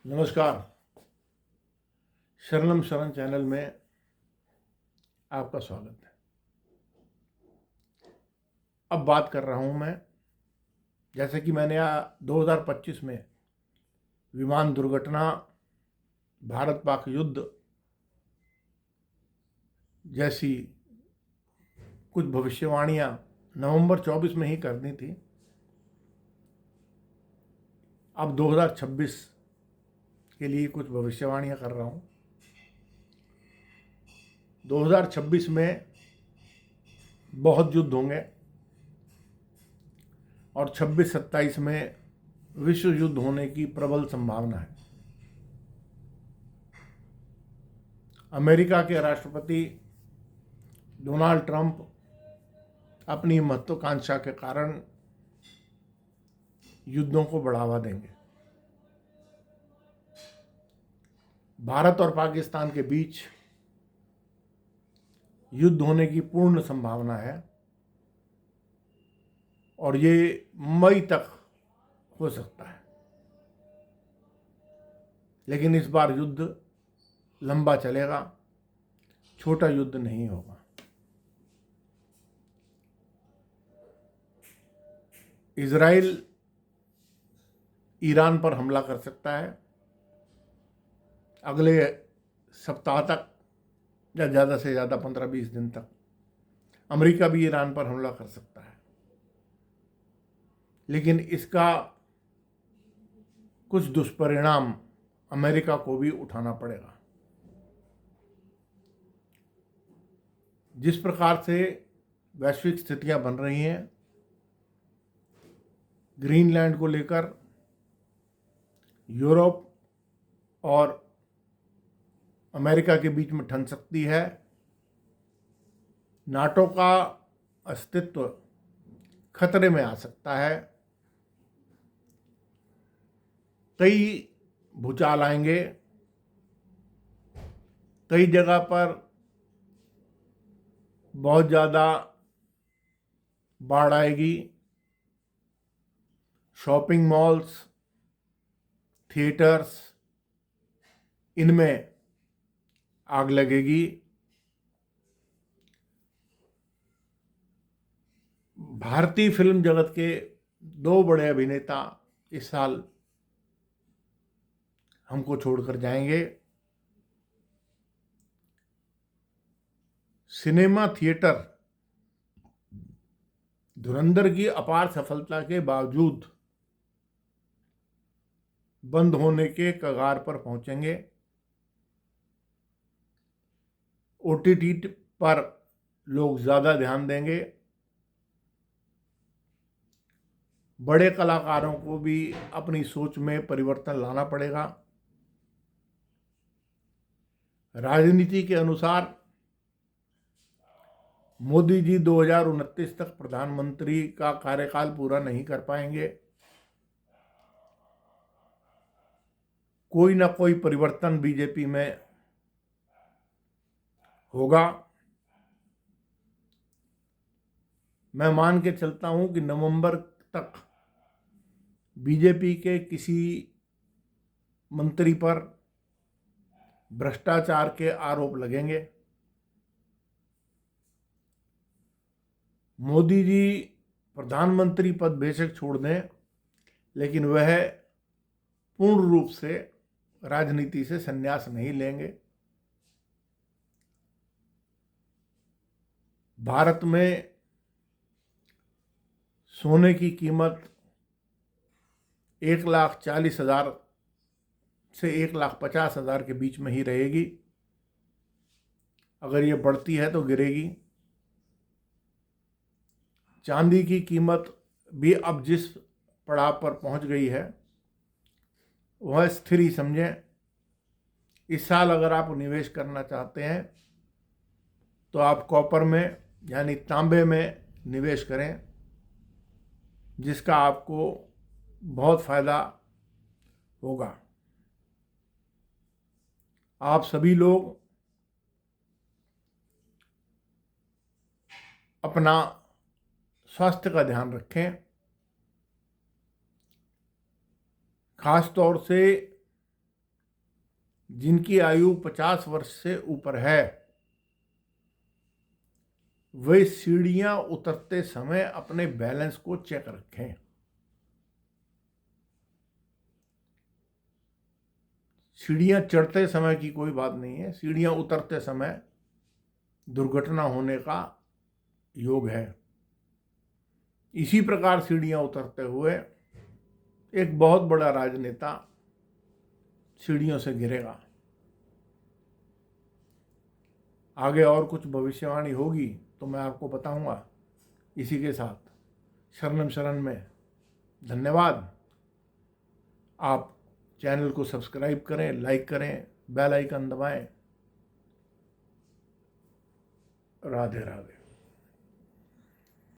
नमस्कार। शरणम शरण चैनल में आपका स्वागत है। अब बात कर रहा हूं मैं, जैसे कि मैंने 2025 में विमान दुर्घटना, भारत पाक युद्ध जैसी कुछ भविष्यवाणियां नवंबर 24 में ही करनी थी। अब 2026 के लिए कुछ भविष्यवाणियां कर रहा हूं। 2026 में बहुत युद्ध होंगे और 26-27 में विश्व युद्ध होने की प्रबल संभावना है। अमेरिका के राष्ट्रपति डोनाल्ड ट्रंप अपनी महत्वाकांक्षा के कारण युद्धों को बढ़ावा देंगे। भारत और पाकिस्तान के बीच युद्ध होने की पूर्ण संभावना है और ये मई तक हो सकता है, लेकिन इस बार युद्ध लंबा चलेगा, छोटा युद्ध नहीं होगा। इजराइल ईरान पर हमला कर सकता है अगले सप्ताह तक, या ज़्यादा से ज़्यादा 15-20 दिन तक। अमेरिका भी ईरान पर हमला कर सकता है, लेकिन इसका कुछ दुष्परिणाम अमेरिका को भी उठाना पड़ेगा। जिस प्रकार से वैश्विक स्थितियां बन रही हैं, ग्रीनलैंड को लेकर यूरोप और अमेरिका के बीच में ठन सकती है। नाटो का अस्तित्व खतरे में आ सकता है। कई भूचाल आएंगे, कई जगह पर बहुत ज़्यादा बाढ़ आएगी। शॉपिंग मॉल्स, थिएटर्स, इनमें आग लगेगी। भारतीय फिल्म जगत के दो बड़े अभिनेता इस साल हमको छोड़कर जाएंगे। सिनेमा थिएटर धुरंधर की अपार सफलता के बावजूद बंद होने के कगार पर पहुंचेंगे। ओटीटी पर लोग ज़्यादा ध्यान देंगे। बड़े कलाकारों को भी अपनी सोच में परिवर्तन लाना पड़ेगा। राजनीति के अनुसार मोदी जी 2029 तक प्रधानमंत्री का कार्यकाल पूरा नहीं कर पाएंगे। कोई ना कोई परिवर्तन बीजेपी में होगा। मैं मान के चलता हूं कि नवंबर तक बीजेपी के किसी मंत्री पर भ्रष्टाचार के आरोप लगेंगे। मोदी जी प्रधानमंत्री पद बेशक छोड़ दें, लेकिन वह पूर्ण रूप से राजनीति से संन्यास नहीं लेंगे। भारत में सोने की कीमत 1,40,000 से 1,50,000 के बीच में ही रहेगी। अगर ये बढ़ती है तो गिरेगी। चांदी की कीमत भी अब जिस पड़ाव पर पहुंच गई है वह स्थिर ही समझें। इस साल अगर आप निवेश करना चाहते हैं तो आप कॉपर में यानी तांबे में निवेश करें, जिसका आपको बहुत फायदा होगा। आप सभी लोग अपना स्वास्थ्य का ध्यान रखें। खास तौर से जिनकी आयु 50 वर्ष से ऊपर है वे सीढ़ियां उतरते समय अपने बैलेंस को चेक रखें। सीढ़ियां चढ़ते समय की कोई बात नहीं है, सीढ़ियां उतरते समय दुर्घटना होने का योग है। इसी प्रकार सीढ़ियां उतरते हुए एक बहुत बड़ा राजनेता सीढ़ियों से गिरेगा। आगे और कुछ भविष्यवाणी होगी तो मैं आपको बताऊंगा। इसी के साथ शरणम शरण में धन्यवाद। आप चैनल को सब्सक्राइब करें, लाइक करें, बेल आइकन दबाएं। राधे राधे।